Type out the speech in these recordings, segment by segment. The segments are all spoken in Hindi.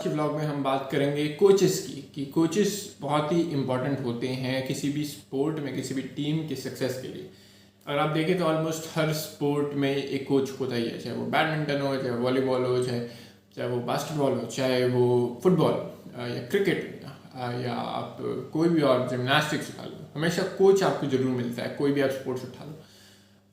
आज के व्लॉग में हम बात करेंगे कोचेस की कि कोचेस बहुत ही इम्पोर्टेंट होते हैं किसी भी स्पोर्ट में, किसी भी टीम के सक्सेस के लिए। अगर आप देखें तो ऑलमोस्ट हर स्पोर्ट में एक कोच होता ही है, चाहे वो बैडमिंटन हो, चाहे वॉलीबॉल हो, चाहे वो बास्केटबॉल हो, चाहे वो फुटबॉल या क्रिकेट या आप कोई भी और जिमनास्टिक्स उठा लो, हमेशा कोच आपको जरूर मिलता है। कोई भी आप स्पोर्ट्स उठा लो,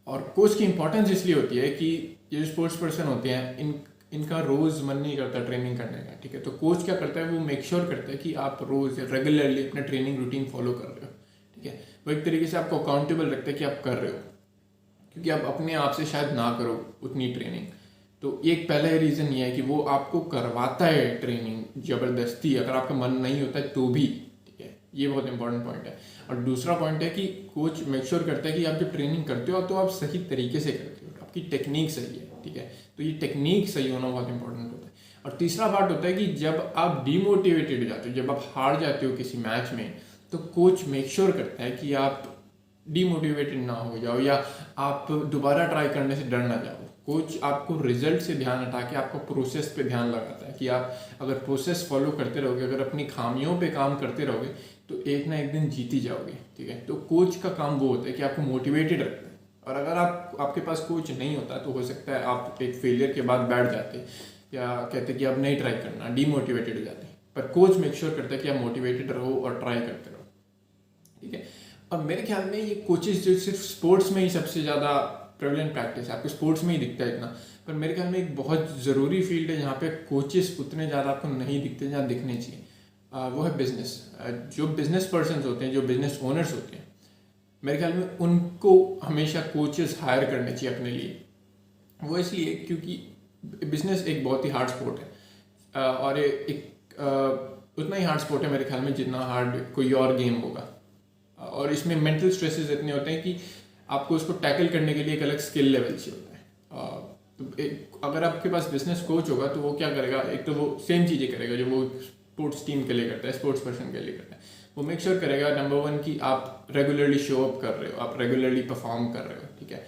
और कोच की इंपॉर्टेंस इसलिए होती है कि ये जो स्पोर्ट्स पर्सन होते हैं इनका रोज़ मन नहीं करता ट्रेनिंग करने का, ठीक है। तो कोच क्या करता है, वो मेक श्योर करता है कि आप रोज़ रेगुलरली अपना ट्रेनिंग रूटीन फॉलो कर रहे हो, ठीक है। वो एक तरीके से आपको अकाउंटेबल रखता है कि आप कर रहे हो, क्योंकि आप अपने आप से शायद ना करो उतनी ट्रेनिंग। तो एक पहला रीज़न ये है कि वो आपको करवाता है ट्रेनिंग ज़बरदस्ती, अगर आपका मन नहीं होता है तो भी, ठीक है। ये बहुत इंपॉर्टेंट पॉइंट है। और दूसरा पॉइंट है कि कोच मेक श्योर करता है कि आप जब ट्रेनिंग करते हो तो आप सही तरीके से करते हो, आपकी टेक्निक सही है, ठीक है। तो ये टेक्निक सही होना बहुत इंपॉर्टेंट होता है। और तीसरा पार्ट होता है कि जब आप डीमोटिवेटेड हो जाते हो, जब आप हार जाते हो किसी मैच में, तो कोच मेक श्योर करता है कि आप डीमोटिवेटेड ना हो जाओ या आप दोबारा ट्राई करने से डर ना जाओ। कोच आपको रिजल्ट से ध्यान हटा के आपको प्रोसेस पे ध्यान लगाता है कि आप अगर प्रोसेस फॉलो करते रहोगे, अगर अपनी खामियों पे काम करते रहोगे तो एक ना एक दिन जीत ही जाओगे, ठीक है। तो कोच का काम वो होता है कि आपको मोटिवेटेड रखता है। और अगर आपके पास कोच नहीं होता तो हो सकता है आप एक फेलियर के बाद बैठ जाते या कहते कि अब नहीं ट्राई करना, डीमोटिवेटेड हो जाते। पर कोच मेक श्योर करता है कि आप मोटिवेटेड रहो और ट्राई करते रहो, ठीक है। और मेरे ख्याल में ये कोचेस जो सिर्फ स्पोर्ट्स में ही सबसे ज़्यादा प्रेवलेंट प्रैक्टिस है, आपको स्पोर्ट्स में ही दिखता है इतना, पर मेरे ख्याल में एक बहुत ज़रूरी फील्ड है जहाँ पे कोचेस उतने ज़्यादा आपको नहीं दिखते जहाँ दिखने चाहिए। वो है बिजनेस। जो बिजनेस पर्सन होते हैं, जो बिजनेस ओनर्स होते हैं, मेरे ख्याल में उनको हमेशा कोचेस हायर करने चाहिए अपने लिए। वो इसलिए क्योंकि बिजनेस एक बहुत ही हार्ड स्पोर्ट है, और उतना ही हार्ड स्पोर्ट है मेरे ख्याल में जितना हार्ड कोई और गेम होगा। और इसमें मेंटल स्ट्रेसेस इतने होते हैं कि आपको उसको टैकल करने के लिए एक अलग स्किल लेवल चाहिए होता है। अगर आपके पास बिजनेस कोच होगा तो वो क्या करेगा, एक तो वो सेम चीज़ें करेगा जो वो स्पोर्ट्स टीम के लिए करता है, स्पोर्ट्स पर्सन के लिए करता है। वो मेक श्योर करेगा नंबर 1 कि आप रेगुलरली शो अप कर रहे हो, आप रेगुलरली परफॉर्म कर रहे हो, ठीक है।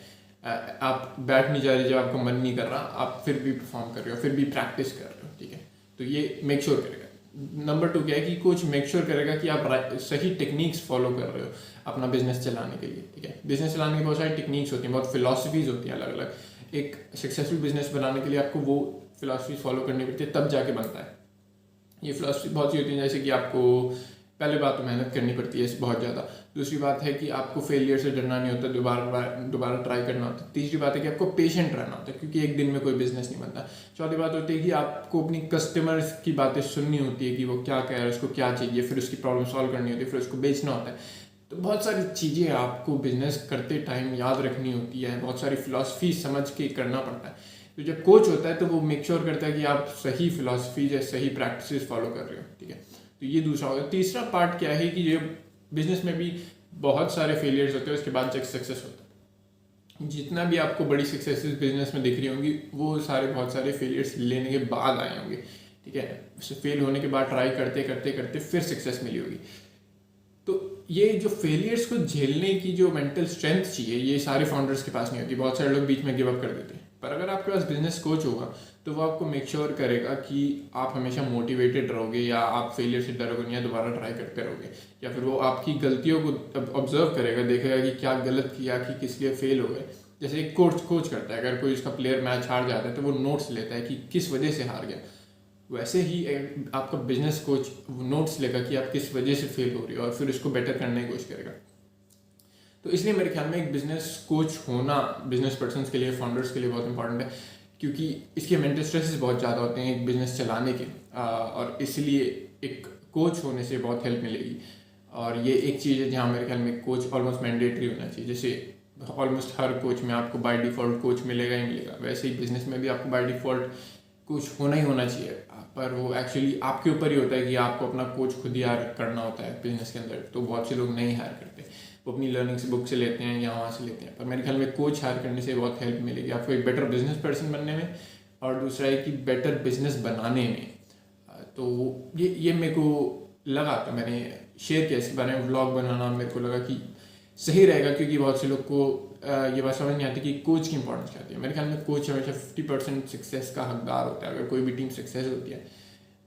आप बैठ नहीं जा रहे जब आपका मन नहीं कर रहा, आप फिर भी परफॉर्म कर रहे हो, फिर भी प्रैक्टिस कर रहे हो, ठीक है। तो ये मेक श्योर करेगा। नंबर 2 क्या है कि कोच मेक श्योर करेगा कि आप सही टेक्निक्स फॉलो कर रहे हो अपना बिजनेस चलाने के लिए, ठीक है। बिजनेस चलाने की बहुत सारी टेक्निक्स होती हैं, बहुत फिलॉसफीज होती हैं अलग अलग। एक सक्सेसफुल बिजनेस बनाने के लिए आपको वो फिलॉसफी फॉलो करनी पड़ती है, तब जाके बनता है। ये फिलॉसफी बहुत सी होती है, जैसे कि आपको पहले बात तो मेहनत करनी पड़ती है बहुत ज़्यादा। दूसरी बात है कि आपको फेलियर से डरना नहीं होता, दोबारा ट्राई करना होता है। तीसरी बात है कि आपको पेशेंट रहना होता है, क्योंकि एक दिन में कोई बिजनेस नहीं बनता। चौथी बात होती है कि आपको अपनी कस्टमर्स की बातें सुननी होती है कि वो क्या कह रहा है, उसको क्या चाहिए, फिर उसकी प्रॉब्लम सॉल्व करनी होती है, फिर उसको बेचना होता है। तो बहुत सारी चीज़ें आपको बिजनेस करते टाइम याद रखनी होती है, बहुत सारी फिलॉसफी समझ के करना पड़ता है। तो जब कोच होता है तो वो मेक श्योर करता है कि आप सही फिलॉसफीज या सही प्रैक्टिसेस फॉलो कर रहे हो, ठीक है। तो ये दूसरा होगा। तीसरा पार्ट क्या है कि ये बिजनेस में भी बहुत सारे फेलियर्स होते हैं, उसके बाद जब सक्सेस होता है। जितना भी आपको बड़ी सक्सेसेस बिजनेस में दिख रही होंगी, वो सारे बहुत सारे फेलियर्स लेने के बाद आए होंगे, ठीक है। उससे फेल होने के बाद ट्राई करते करते करते फिर सक्सेस मिली होगी। तो ये जो फेलियर्स को झेलने की जो मेंटल स्ट्रेंथ चाहिए, ये सारे फाउंडर्स के पास नहीं होती। बहुत सारे लोग बीच में गिव अप कर देते हैं। पर अगर आपके पास बिजनेस कोच होगा तो वो आपको मेक श्योर करेगा कि आप हमेशा मोटिवेटेड रहोगे, या आप फेलियर से डरोगे नहीं, या दोबारा ट्राई करते रहोगे, या फिर वो आपकी गलतियों को ऑब्जर्व करेगा, देखेगा कि क्या गलत किया, कि किस लिए फेल हो गए। जैसे एक कोच करता है, अगर कोई उसका प्लेयर मैच हार जाता है तो वो नोट्स लेता है कि किस वजह से हार गया। वैसे ही आपका बिजनेस कोच नोट्स लेगा कि आप किस वजह से फेल हो रही हो, और फिर उसको बेटर करने की कोशिश करेगा। तो इसलिए मेरे ख्याल में एक बिजनेस कोच होना बिजनेस पर्सन के लिए, फाउंडर्स के लिए बहुत इंपॉर्टेंट है, क्योंकि इसके मेंटल स्ट्रेसेस बहुत ज़्यादा होते हैं एक बिजनेस चलाने के, और इसलिए एक कोच होने से बहुत हेल्प मिलेगी। और ये एक चीज़ है जहाँ मेरे ख्याल में कोच ऑलमोस्ट मैंडेटरी होना चाहिए। जैसे ऑलमोस्ट हर कोच में आपको बाय डिफ़ॉल्ट कोच मिलेगा ही मिलेगा, वैसे ही बिजनेस में भी आपको बाय डिफ़ॉल्ट कोच होना ही होना चाहिए। पर वो एक्चुअली आपके ऊपर ही होता है कि आपको अपना कोच खुद ही हायर करना होता है बिजनेस के अंदर। तो बहुत से लोग नहीं हायर करते, वो अपनी लर्निंग से बुक से लेते हैं या वहाँ से लेते हैं। पर मेरे ख्याल में कोच हायर करने से बहुत हेल्प मिलेगी आपको एक बेटर बिजनेस पर्सन बनने में, और दूसरा है कि बेटर बिजनेस बनाने में। तो ये मेरे को लगा, तो मैंने शेयर किया इसके बारे में व्लॉग बनाना। मेरे को लगा कि सही रहेगा, क्योंकि बहुत से लोग को ये बात समझ नहीं आती कि कोच की इंपॉर्टेंस क्या होती है। मेरे ख्याल में कोच हमेशा 50% सक्सेस का हकदार होता है। अगर कोई भी टीम सक्सेस होती है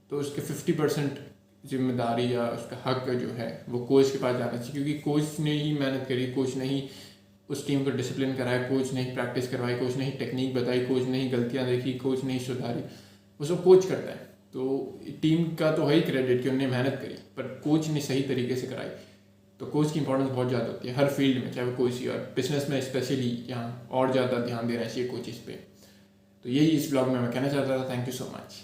तो उसके 50% जिम्मेदारी या उसका हक जो है वो कोच के पास जाना चाहिए, क्योंकि कोच ने ही मेहनत करी, कोच ने ही उस टीम को डिसिप्लिन कराया, कोच ने ही प्रैक्टिस करवाई, कोच ने ही टेक्निक बताई, कोच ने ही गलतियाँ देखी, कोच ने ही सुधारी, वो सब कोच करता है। तो टीम का तो है ही क्रेडिट कि उन्होंने मेहनत करी, पर कोच ने सही तरीके से कराई। तो कोच की इंपॉर्टेंस बहुत ज़्यादा होती है हर फील्ड में, चाहे वो कोच ही, और बिजनेस में स्पेशली यहाँ और ज़्यादा ध्यान देना चाहिए कोचेस पे। तो यही इस ब्लॉग में मैं कहना चाहता था। Thank you so much.